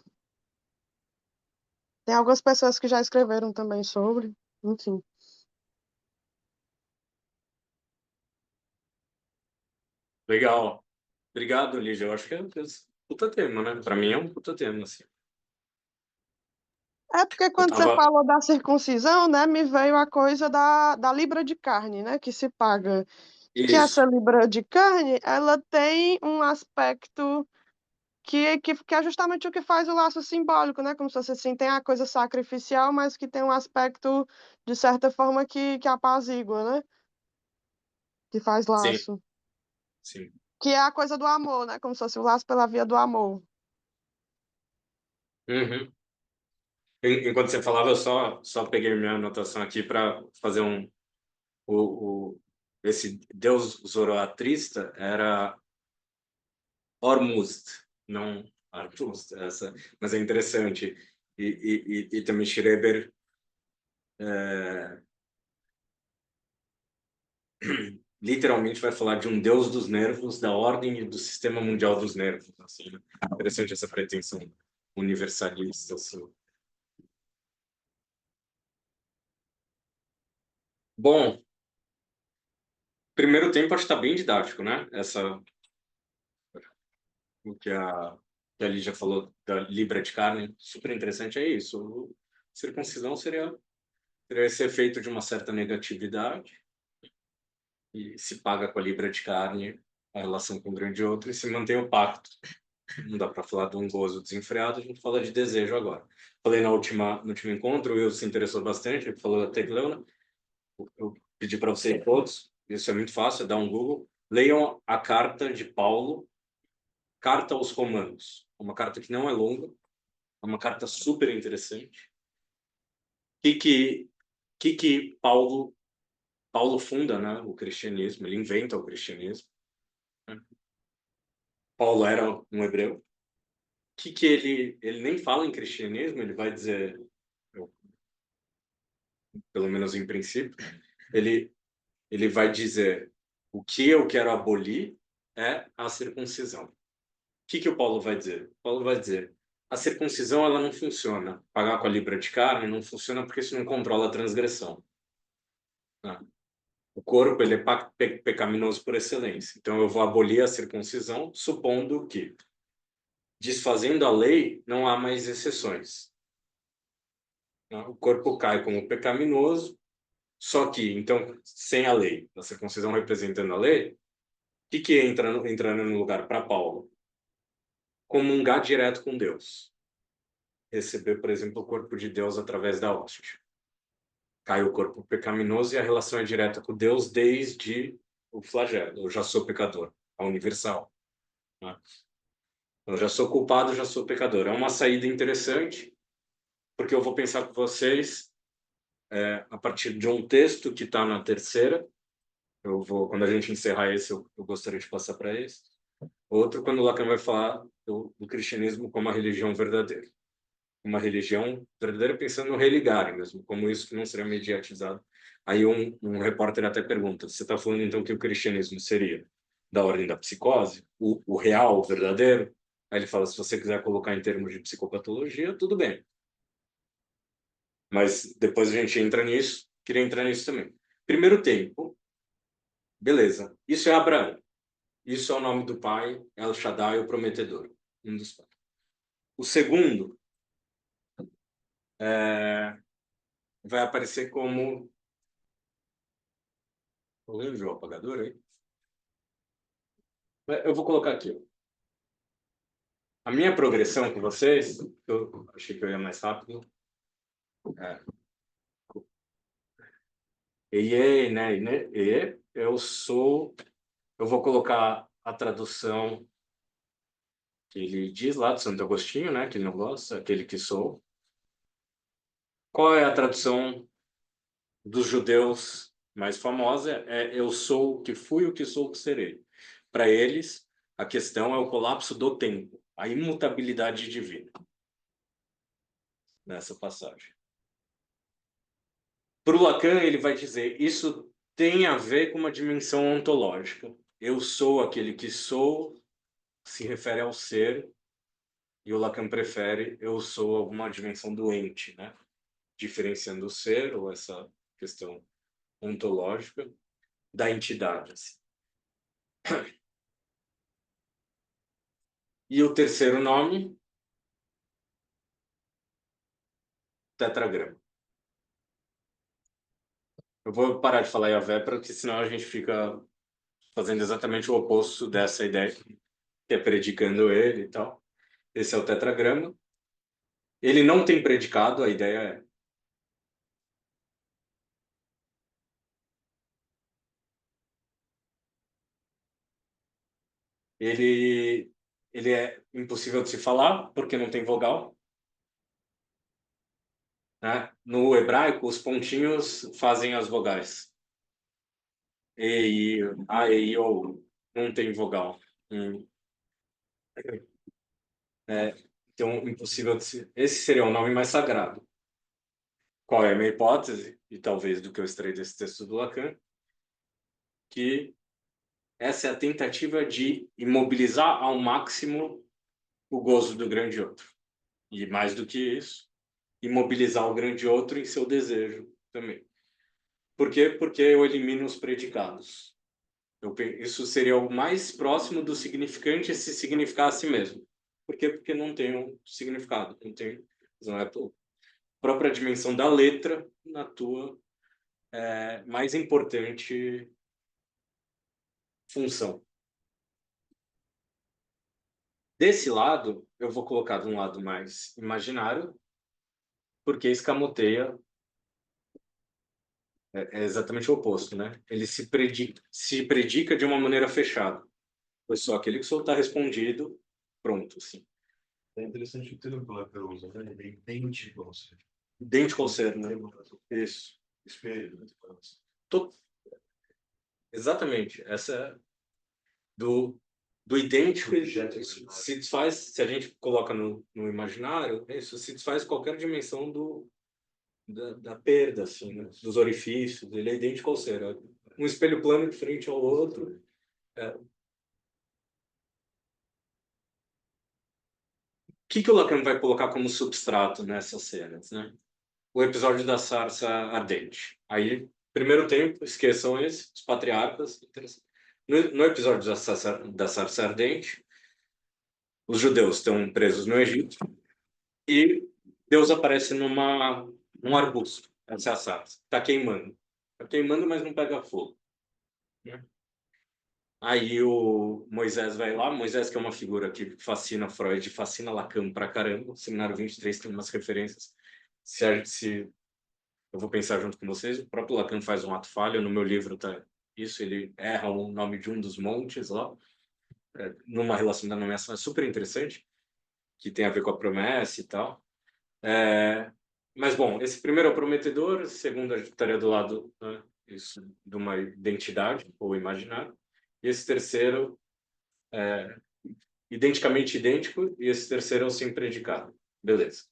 Tem algumas pessoas que já escreveram também sobre, enfim. Legal. Obrigado, Lígia. Eu acho que é um puta tema, né? Para mim é um puta tema, assim. É porque Eu quando você tava... falou da circuncisão, né, me veio a coisa da libra de carne, né, que se paga. Que essa Isso. libra de carne, ela tem um aspecto que é justamente o que faz o laço simbólico, né, como se fosse assim, tem a coisa sacrificial, mas que tem um aspecto, de certa forma, que apazigua, né, que faz Sim, laço. sim. Que é a coisa do amor, né, como se fosse o laço pela via do amor. Uhum. Enquanto você falava, eu só peguei minha anotação aqui para fazer esse deus zoroastrista era Ormuzd, não Artust, essa, mas é interessante. E também Schreber literalmente vai falar de um deus dos nervos, da ordem e do sistema mundial dos nervos, assim, né? Interessante essa pretensão universalista, assim. Bom, primeiro tempo acho que está bem didático, né? O que a Lígia falou da libra de carne, super interessante é isso. Circuncisão seria esse efeito de uma certa negatividade e se paga com a libra de carne a relação com o grande outro e se mantém o pacto. Não dá para falar de um gozo desenfreado, a gente fala de desejo agora. Falei no último encontro, o Will se interessou bastante, ele falou da Tecleona. Eu pedi para vocês todos, isso é muito fácil, é dar um Google. Leiam a carta de Paulo, Carta aos Romanos. Uma carta que não é longa, é uma carta super interessante. Que Paulo funda, né, o cristianismo, ele inventa o cristianismo. Né? Paulo era um hebreu. Que ele nem fala em cristianismo, ele vai dizer, pelo menos em princípio, ele ele vai dizer o que eu quero abolir é a circuncisão. Que o Paulo vai dizer? O Paulo vai dizer a circuncisão ela não funciona. Pagar com a libra de carne não funciona porque isso não controla a transgressão. Né? O corpo ele é pecaminoso por excelência. Então eu vou abolir a circuncisão, supondo que, desfazendo a lei, não há mais exceções. Né? O corpo cai como pecaminoso, só que, então, sem a lei, a circuncisão representando a lei, o que entrando no lugar para Paulo? Comungar direto com Deus. Receber, por exemplo, o corpo de Deus através da hóstia. Cai o corpo pecaminoso e a relação é direta com Deus desde o flagelo. Eu já sou pecador, a universal. Né? Eu já sou culpado, já sou pecador. É uma saída interessante, porque eu vou pensar com vocês a partir de um texto que está na terceira, Quando a gente encerrar esse, eu gostaria de passar para esse. Outro, quando o Lacan vai falar do cristianismo como uma religião verdadeira. Uma religião verdadeira pensando no religar mesmo, como isso que não seria mediatizado. Aí um repórter até pergunta, você está falando então que o cristianismo seria da ordem da psicose, o real, o verdadeiro? Aí ele fala, se você quiser colocar em termos de psicopatologia, tudo bem. Mas depois a gente entra nisso, queria entrar nisso também. Primeiro tempo, beleza, isso é Abraão. Isso é o nome do pai, El Shaddai, o prometedor, um dos pais. O segundo vai aparecer como... Alguém viu o apagador aí? Eu vou colocar aqui. A minha progressão com vocês, eu achei que eu ia mais rápido. Né? Eu vou colocar a tradução que ele diz lá de Santo Agostinho, né? Que ele não gosta, aquele que sou. Qual é a tradução dos judeus mais famosa? Eu sou o que fui, o que sou, o que serei. Para eles, a questão é o colapso do tempo, a imutabilidade divina. Nessa passagem. Para o Lacan, ele vai dizer, isso tem a ver com uma dimensão ontológica. Eu sou aquele que sou, se refere ao ser, e o Lacan prefere eu sou alguma dimensão do ente, né? Diferenciando o ser, ou essa questão ontológica, da entidade. Assim. E o terceiro nome, tetragrama. Eu vou parar de falar Yahvé, porque senão a gente fica fazendo exatamente o oposto dessa ideia, que é predicando ele e tal. Esse é o tetragrama. Ele não tem predicado, a ideia é... Ele é impossível de se falar, porque não tem vogal. Né? No hebraico, os pontinhos fazem as vogais. E, I, A, E, I, O. Não tem vogal. Então, impossível de se... Esse seria o nome mais sagrado. Qual é a minha hipótese, e talvez do que eu extraí desse texto do Lacan, que essa é a tentativa de imobilizar ao máximo o gozo do grande outro. E mais do que isso, imobilizar o grande outro em seu desejo também. Por quê? Porque eu elimino os predicados. Isso seria o mais próximo do significante se significar a si mesmo. Por quê? Porque não tem um significado, não é a própria dimensão da letra na tua mais importante função. Desse lado, eu vou colocar de um lado mais imaginário, porque escamoteia é exatamente o oposto, né? Ele se predica de uma maneira fechada. Foi só aquele que soltar respondido, pronto, assim. É interessante o termo que o Lacan usa, né? Ele é idêntico ao ser. Idêntico ao ser, né? Isso. Espelho, né? Exatamente. Essa é do idêntico, se desfaz, se a gente coloca no imaginário, isso se desfaz qualquer dimensão da perda, assim, né? Dos orifícios. Ele é idêntico ao ser. Um espelho plano de frente ao outro. O que o Lacan vai colocar como substrato nessas cenas, né? O episódio da sarça ardente. Aí, primeiro tempo, esqueçam os patriarcas. No episódio da sarça ardente, os judeus estão presos no Egito e Deus aparece num arbusto. Essa é a sarça. Está queimando. Está queimando, mas não pega fogo. Né? Aí o Moisés vai lá. Moisés, que é uma figura que fascina Freud, fascina Lacan pra caramba. O Seminário 23 tem umas referências. Se eu vou pensar junto com vocês, o próprio Lacan faz um ato falho. No meu livro tá isso. Ele erra o nome de um dos montes lá. Numa relação da nomeação é super interessante, que tem a ver com a promessa e tal. Mas, bom, esse primeiro é o prometedor, esse segundo a gente estaria do lado, né, isso de uma identidade ou imaginário. E esse terceiro é identicamente idêntico, e esse terceiro é o sim predicado. Beleza.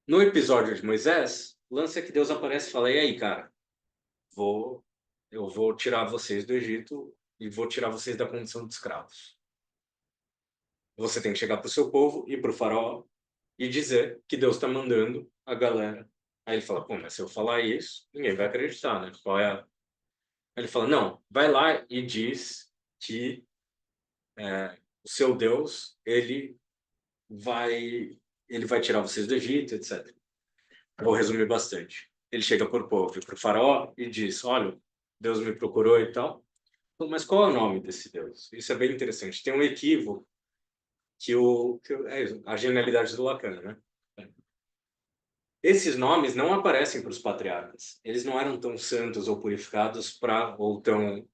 No episódio de Moisés, o lance é que Deus aparece e fala: e aí, cara, eu vou tirar vocês do Egito e vou tirar vocês da condição de escravos. Você tem que chegar para o seu povo e para o faraó e dizer que Deus está mandando a galera. Aí ele fala: pô, mas se eu falar isso, ninguém vai acreditar, né? Qual é a... Aí ele fala: não, vai lá e diz que o seu Deus, vai, ele vai tirar vocês do Egito, etc. Vou resumir bastante. Ele chega para o povo e para o faraó e diz: olha, Deus me procurou e tal. Mas qual é o nome desse Deus? Isso é bem interessante. Tem um equívoco é a genialidade do Lacan, né? Esses nomes não aparecem para os patriarcas. Eles não eram tão santos ou purificados ou tão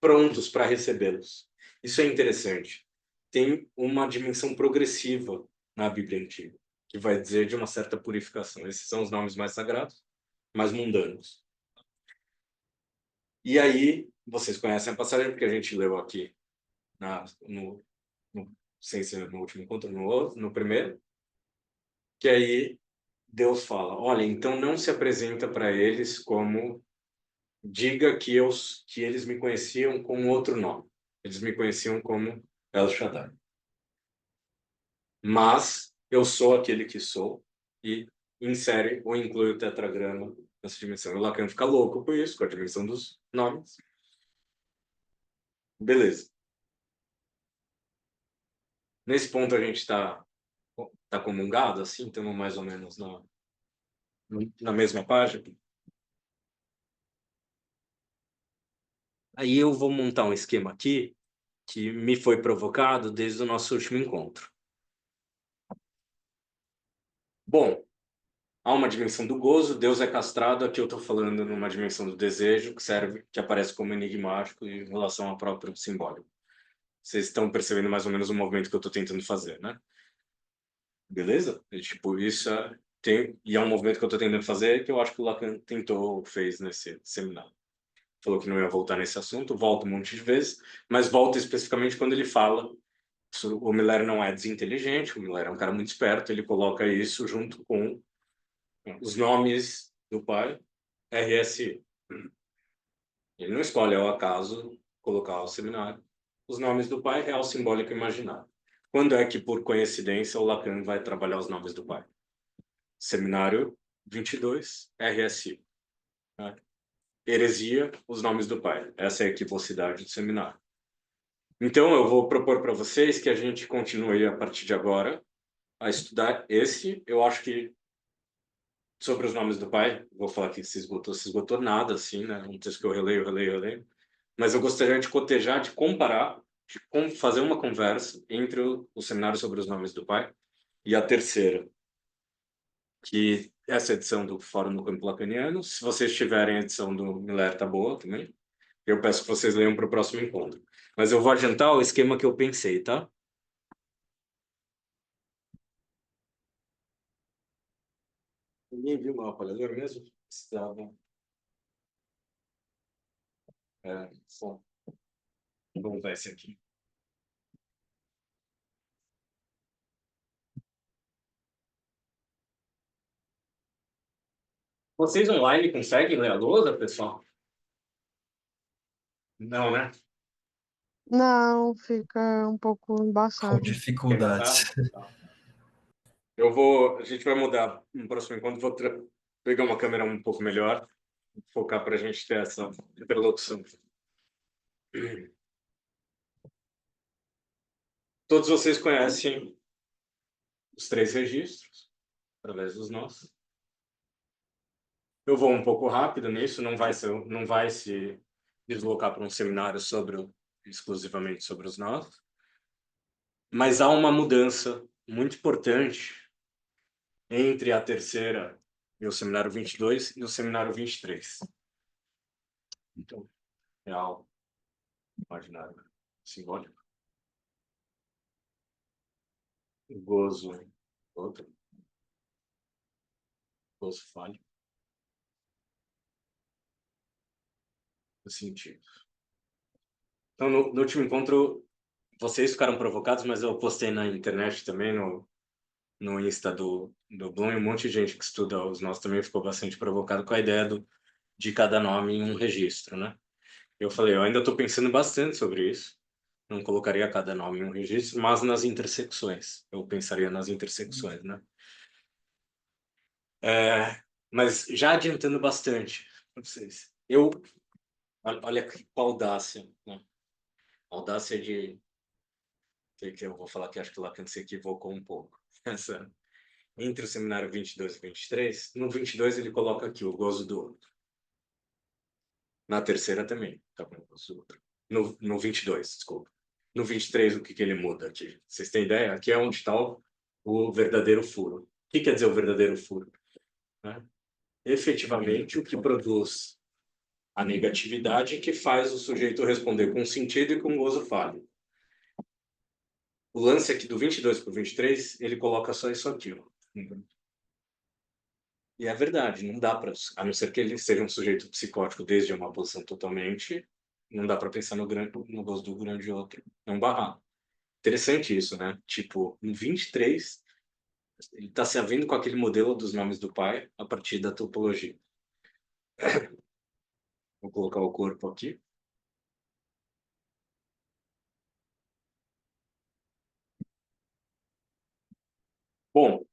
prontos para recebê-los. Isso é interessante. Tem uma dimensão progressiva na Bíblia Antiga, que vai dizer de uma certa purificação. Esses são os nomes mais sagrados, mais mundanos. E aí, vocês conhecem a passagem, porque a gente leu aqui sem ser no último encontro, no primeiro, que aí Deus fala: olha, então não se apresenta para eles como diga que eles me conheciam com outro nome. Eles me conheciam como El Shaddai. Mas eu sou aquele que sou e insere ou inclui o tetragrama nessa dimensão. E o Lacan fica louco por isso, com a dimensão dos nomes. Beleza. Nesse ponto a gente tá comungado, assim, estamos mais ou menos na mesma página. Aí eu vou montar um esquema aqui que me foi provocado desde o nosso último encontro. Bom, há uma dimensão do gozo, Deus é castrado, aqui eu estou falando numa dimensão do desejo, que aparece como enigmático em relação ao próprio simbólico. Vocês estão percebendo mais ou menos o movimento que eu estou tentando fazer, né? Beleza? Tipo, e é um movimento que eu estou tentando fazer que eu acho que o Lacan fez nesse seminário. Falou que não ia voltar nesse assunto, volta um monte de vezes, mas volta especificamente quando ele fala o Miller não é desinteligente, o Miller é um cara muito esperto, ele coloca isso junto com os nomes do pai, RSI. Ele não escolhe ao acaso colocar o seminário. Os nomes do pai, real, simbólico e imaginário. Quando é que, por coincidência, o Lacan vai trabalhar os nomes do pai? Seminário 22, RSI. Né? Heresia, os nomes do pai. Essa é a equivocidade do seminário. Então, eu vou propor para vocês que a gente continue a partir de agora a estudar esse. Eu acho que sobre os nomes do pai, vou falar que se esgotou nada, assim, né? Um texto que eu releio. Mas eu gostaria de cotejar, de comparar, fazer uma conversa entre o seminário sobre os nomes do pai e a terceira, que essa edição do Fórum do Campo Lacaniano. Se vocês tiverem a edição do Miller, tá boa também. Eu peço que vocês leiam para o próximo encontro. Mas eu vou adiantar o esquema que eu pensei, tá? Ninguém viu o meu aparelho mesmo? Estava. Bom, vamos ver esse aqui. Vocês online conseguem ler a lousa, pessoal? Não, né? Não, fica um pouco Com embaçado. dificuldades. Tá. A gente vai mudar no próximo encontro, vou pegar uma câmera um pouco melhor, focar para a gente ter essa interlocução. Todos vocês conhecem os 3 registros, através dos nossos. Eu vou um pouco rápido nisso, não vai se deslocar para um seminário exclusivamente sobre os nossos. Mas há uma mudança muito importante entre a terceira e o seminário 22 e o seminário 23. Então, real, imaginário, simbólico. O gozo, outro. gozo falho. No sentido. Então, no último encontro, vocês ficaram provocados, mas eu postei na internet também, no Insta do Bloom, e um monte de gente que estuda os nossos também ficou bastante provocado com a ideia de cada nome em um registro, né? Eu falei, eu ainda estou pensando bastante sobre isso. Não colocaria cada nome em um registro, mas nas intersecções. Eu pensaria nas intersecções, né? Mas já adiantando bastante para vocês. Olha que audácia, né? Audácia de... que eu vou falar que acho que o Lacan se equivocou um pouco. Entre o seminário 22 e 23, no 22 ele coloca aqui o gozo do outro. Na terceira também, tá com o gozo do outro. No 22, desculpa. No 23, o que ele muda aqui? Vocês têm ideia? Aqui é onde está o verdadeiro furo. O que quer dizer o verdadeiro furo? Né? Efetivamente, o que produz a negatividade que faz o sujeito responder com sentido e com gozo falho. O lance aqui do 22 para o 23, ele coloca só isso aqui. Ó. E é verdade, não dá para, a não ser que ele seja um sujeito psicótico desde uma posição totalmente, não dá para pensar no gozo do grande outro. É um barraco. Interessante isso, né? Tipo, em 23, ele está se havendo com aquele modelo dos nomes do pai a partir da topologia. Vou colocar o corpo aqui. Bom,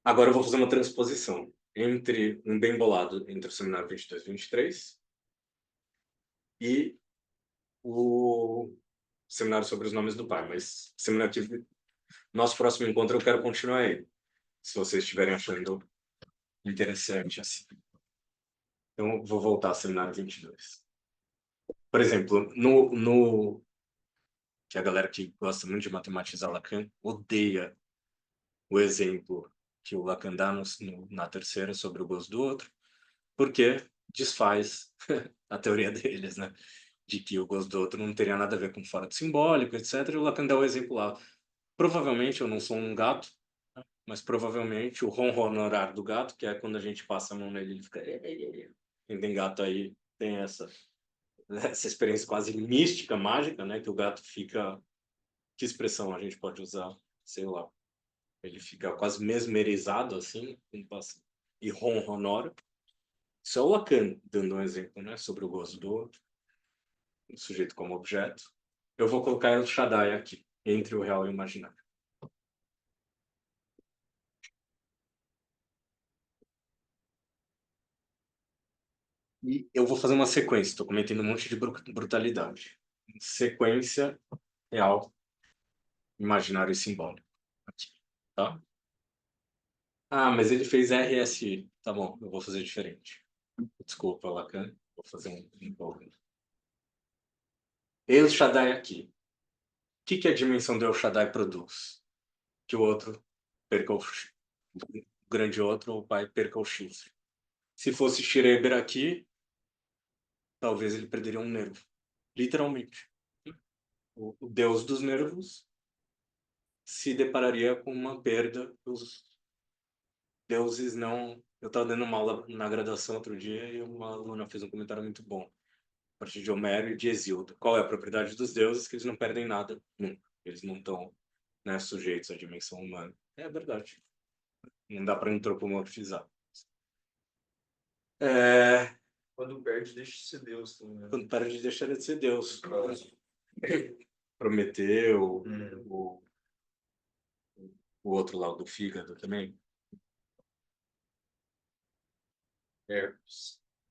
agora eu vou fazer uma transposição entre um bem bolado entre o seminário 22 e 23 e o seminário sobre os nomes do pai. Mas seminário, nosso próximo encontro eu quero continuar ele, se vocês estiverem achando interessante assim. Então, vou voltar ao seminário 22. Por exemplo, que a galera que gosta muito de matematizar Lacan odeia o exemplo que o Lacan dá na terceira sobre o gozo do outro, porque desfaz a teoria deles, né? De que o gozo do outro não teria nada a ver com fora do simbólico, etc. E o Lacan dá o exemplo lá. Provavelmente eu não sou um gato, né? Mas provavelmente o ronronar do gato, que é quando a gente passa a mão nele, ele fica... Quem tem gato aí tem essa experiência quase mística, mágica, né? Que o gato fica... Que expressão a gente pode usar? Sei lá. Ele fica quase mesmerizado, assim, e ronronora. Isso é o Lacan dando um exemplo, né? Sobre o gozo do outro, o sujeito como objeto. Eu vou colocar El Shaddai aqui, entre o real e o imaginário. E eu vou fazer uma sequência, estou cometendo um monte de brutalidade. Sequência real, imaginário e simbólico. Aqui, tá? Ah, mas ele fez RSI. Tá bom, eu vou fazer diferente. Desculpa, Lacan. Vou fazer um pouco. El Shaddai aqui. O que a dimensão do El Shaddai produz? Que o outro perca o grande outro, o pai perca o chifre. Se fosse Schreber aqui, talvez ele perderia um nervo. Literalmente. O deus dos nervos se depararia com uma perda dos deuses não... Eu estava dando uma aula na graduação outro dia e uma aluna fez um comentário muito bom. A partir de Homero e de Hesíodo. Qual é a propriedade dos deuses? Que eles não perdem nada nunca. Eles não estão, né, sujeitos à dimensão humana. É verdade. Não dá para antropomorfizar. Quando perde, deixa de ser Deus também, né? Quando perde, deixa de ser Deus. Prometeu, o outro lá do fígado também.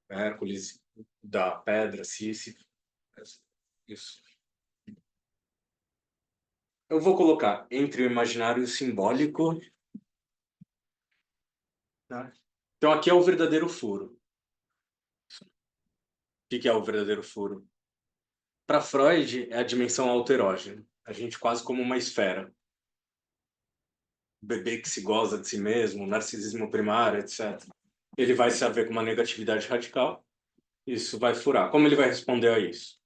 Hércules, da pedra, Sísifo. Isso. Eu vou colocar entre o imaginário e o simbólico. Tá? Então, aqui é o verdadeiro furo. O que é o verdadeiro furo? Para Freud, é a dimensão alterógena. A gente quase como uma esfera. O bebê que se goza de si mesmo, narcisismo primário, etc. Ele vai se haver com uma negatividade radical. Isso vai furar. Como ele vai responder a isso?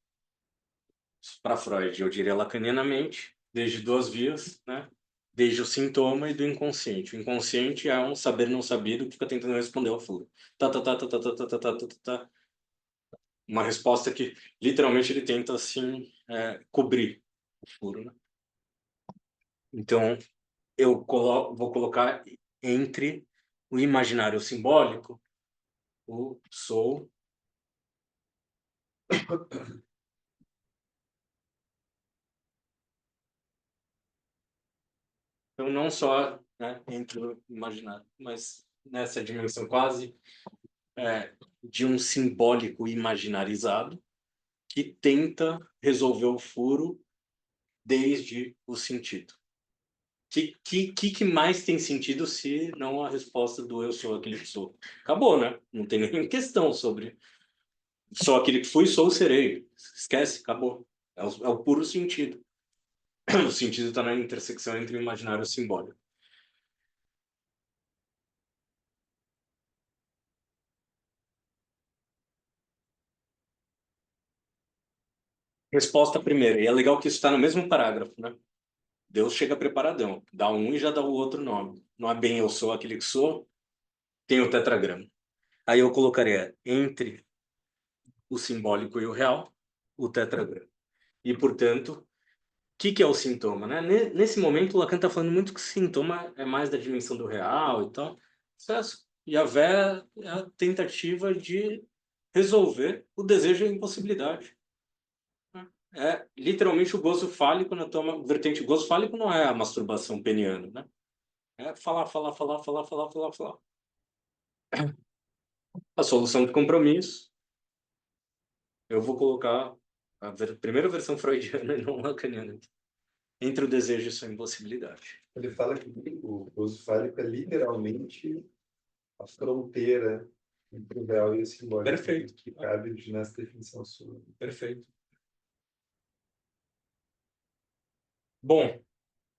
Para Freud, eu diria lacanianamente, desde duas vias, né? desde o sintoma e do inconsciente. O inconsciente é um saber não sabido que fica tentando responder ao furo. Tá, tá, tá, tá, tá, tá, tá, tá, tá, tá, tá, tá. Uma resposta que, literalmente, ele tenta, assim, cobrir o furo, né? Então, vou colocar entre o imaginário e o simbólico, o sou. Então, não só, né, entre o imaginário, mas nessa dimensão quase de um simbólico imaginarizado que tenta resolver o furo desde o sentido. Que mais tem sentido se não a resposta do eu sou aquele que sou? Acabou, né? Não tem nenhuma questão sobre sou aquele que fui, sou, serei. Esquece, acabou. É o puro sentido. O sentido está na intersecção entre o imaginário e o simbólico. Resposta primeira. E é legal que isso está no mesmo parágrafo, né? Deus chega preparadão. Dá um e já dá o outro nome. Não é bem eu sou aquele que sou, tem o tetragrama. Aí eu colocaria entre o simbólico e o real, o tetragrama. E, portanto, o que é o sintoma, né? Nesse momento, o Lacan está falando muito que o sintoma é mais da dimensão do real e tal. Yahvé é a tentativa de resolver o desejo e a impossibilidade. É literalmente o gozo fálico na tua vertente. O gozo fálico não é a masturbação peniana, né? É falar, falar, falar, falar, falar, falar, falar. A solução de compromisso, eu vou colocar a primeira versão freudiana e não lacaniana. Entre o desejo e sua impossibilidade. Ele fala que o gozo fálico é literalmente a fronteira entre o real e o simbólico. Perfeito. Que cabe nessa definição sua. Perfeito. Bom,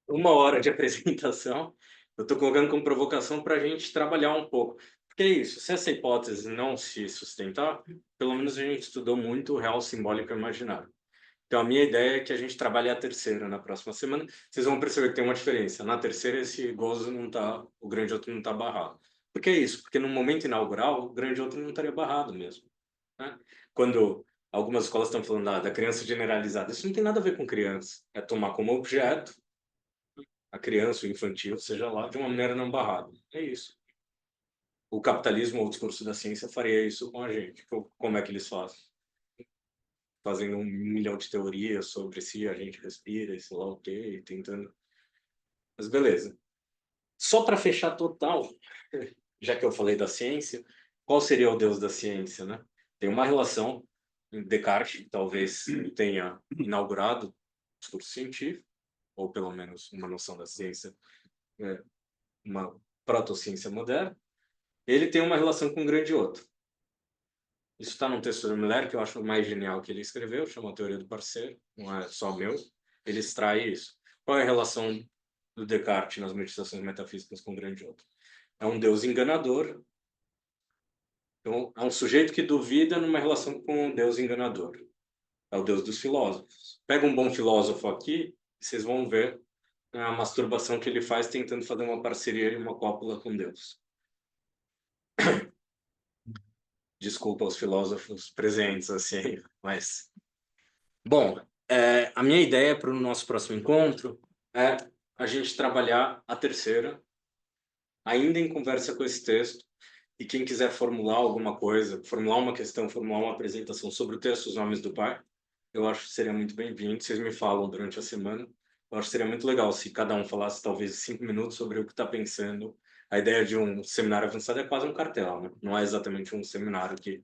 1 hora de apresentação. Eu estou colocando como provocação para a gente trabalhar um pouco. Porque é isso, se essa hipótese não se sustentar, pelo menos a gente estudou muito o real, simbólico e imaginário. Então, a minha ideia é que a gente trabalhe a terceira na próxima semana. Vocês vão perceber que tem uma diferença. Na terceira, esse gozo não tá, o grande outro não está barrado. Por que é isso? Porque no momento inaugural, o grande outro não estaria barrado mesmo, né? Quando algumas escolas estão falando da criança generalizada, isso não tem nada a ver com criança. É tomar como objeto a criança, o infantil, seja lá, de uma maneira não barrada. É isso. O capitalismo ou o discurso da ciência faria isso com a gente. Como é que eles fazem? Fazendo 1 milhão de teorias sobre se a gente respira e sei lá o quê, tentando. Mas beleza. Só para fechar total, já que eu falei da ciência, qual seria o Deus da ciência, né? Tem uma relação, Descartes talvez tenha inaugurado o discurso científico, ou pelo menos uma noção da ciência, uma protociência moderna. Ele tem uma relação com um grande outro. Isso está num texto do Miller, que eu acho o mais genial que ele escreveu, chama a Teoria do Parceiro, não é só meu. Ele extrai isso. Qual é a relação do Descartes nas meditações metafísicas com o grande outro? É um Deus enganador. Então, é um sujeito que duvida numa relação com um Deus enganador. É o Deus dos filósofos. Pega um bom filósofo aqui, e vocês vão ver a masturbação que ele faz tentando fazer uma parceria e uma cópula com Deus. Desculpa aos filósofos presentes, assim, mas... Bom, a minha ideia para o nosso próximo encontro é a gente trabalhar a terceira, ainda em conversa com esse texto, e quem quiser formular alguma coisa, formular uma questão, formular uma apresentação sobre o texto Os Nomes do Pai, eu acho que seria muito bem-vindo. Vocês me falam durante a semana. Eu acho que seria muito legal se cada um falasse talvez 5 minutos sobre o que está pensando. A ideia de um seminário avançado é quase um cartel, né? Não é exatamente um seminário que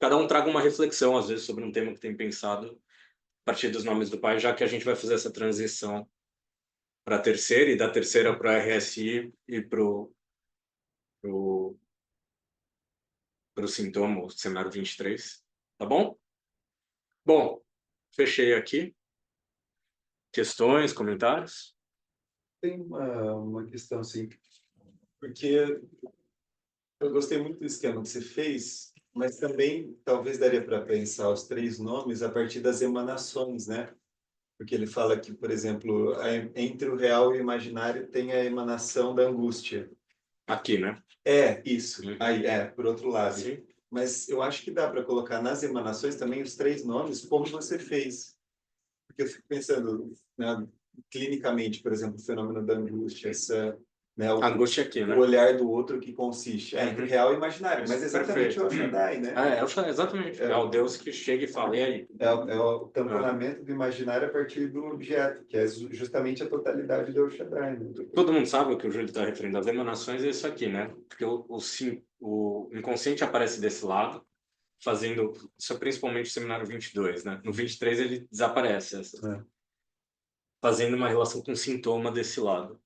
cada um traga uma reflexão, às vezes, sobre um tema que tem pensado a partir dos Nomes do Pai, já que a gente vai fazer essa transição para a terceira, e da terceira para a RSI e para o sintoma, o seminário 23. Tá bom? Bom, fechei aqui. Questões, comentários? Tem uma questão, assim, porque eu gostei muito do esquema que você fez, mas também talvez daria para pensar os 3 nomes a partir das emanações, né? Porque ele fala que, por exemplo, entre o real e o imaginário tem a emanação da angústia. Aqui, né? É, isso. Uhum. Aí, por outro lado. Sim. Mas eu acho que dá para colocar nas emanações também os 3 nomes, como você fez. Porque eu fico pensando, né, clinicamente, por exemplo, o fenômeno da angústia, né, Angústia aqui, né? o olhar do outro que consiste entre real e imaginário, mas exatamente Perfeito. o El Shaddai, né? Exatamente. É o Deus que chega e fala, e aí? É o tamponamento do imaginário a partir do objeto, que é justamente a totalidade do El Shaddai, né? Todo mundo sabe o que o Júlio está referindo. As emanações é isso aqui, né? Porque o inconsciente aparece desse lado, fazendo... Isso é principalmente o seminário 22, né? No 23 ele desaparece, fazendo uma relação com sintoma desse lado.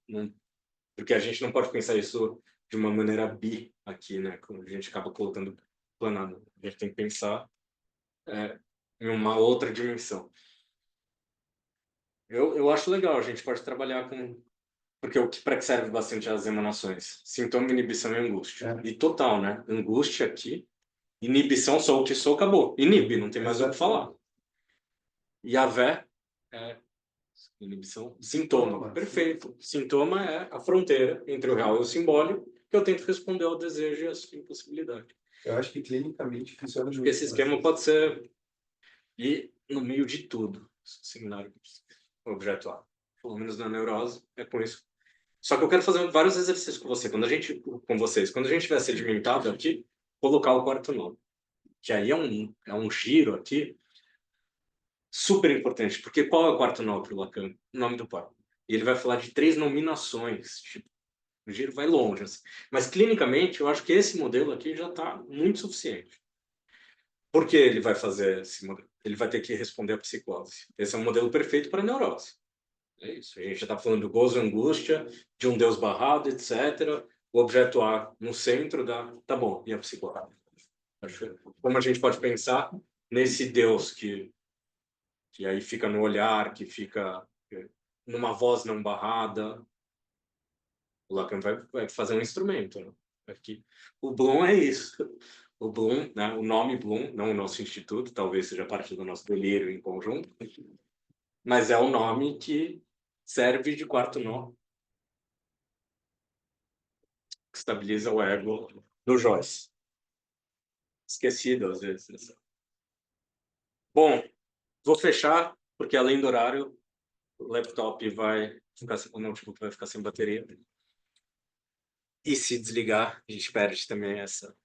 Porque a gente não pode pensar isso de uma maneira bi aqui, né? Como a gente acaba colocando planado. A gente tem que pensar em uma outra dimensão. Eu acho legal, a gente pode trabalhar com... Porque para que serve bastante as emanações? Sintoma, inibição e angústia. E total, né? Angústia aqui, inibição, sou o que sou, acabou. Inibe, não tem mais o que falar. E a vé é inibição, sintoma. Perfeito. Sintoma é a fronteira entre o real e o simbólico, que eu tento responder ao desejo e à impossibilidade. Eu acho que clinicamente funciona muito. Porque esse esquema pode ser... E no meio de tudo, seminário objetual. Pelo menos na neurose, é com isso. Só que eu quero fazer vários exercícios com você. Com vocês. Quando a gente tiver sedimentado aqui, colocar o quarto nome. Que aí é um giro aqui super importante. Porque qual é o quarto nome para o Lacan? O nome do pai. E ele vai falar de 3 nominações. Tipo, o giro vai longe. Assim. Mas clinicamente, eu acho que esse modelo aqui já está muito suficiente. Por que ele vai fazer esse modelo? Ele vai ter que responder à psicose. Esse é um modelo perfeito para a neurose. É isso. A gente já está falando do gozo e angústia, de um Deus barrado, etc. O objeto A no centro da... Tá bom, e a psicose? Como a gente pode pensar nesse Deus que aí fica no olhar, que fica numa voz não barrada. O Lacan vai fazer um instrumento. Né? Aqui. O Bloom é isso. O Bloom, né? O nome Bloom, não o nosso instituto, talvez seja parte do nosso delírio em conjunto, mas é o nome que serve de quarto nó, que estabiliza o ego do Joyce. Esquecido, às vezes. Bom, vou fechar, porque além do horário, o laptop o notebook vai ficar sem bateria. E se desligar, a gente perde também essa.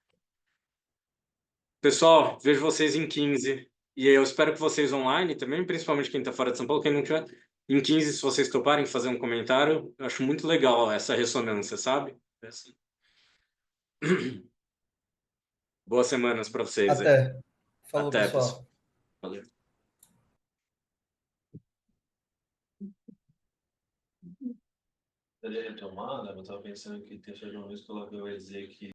Pessoal, vejo vocês em 15. E aí eu espero que vocês online também, principalmente quem está fora de São Paulo, quem não tiver. Em 15, se vocês toparem fazer um comentário, eu acho muito legal essa ressonância, sabe? É assim. Boas semanas para vocês aí. Até. Falou, Até, pessoal. pessoal. Valeu. Ele é retomada, eu estava pensando que tem uma vez que ela vai dizer que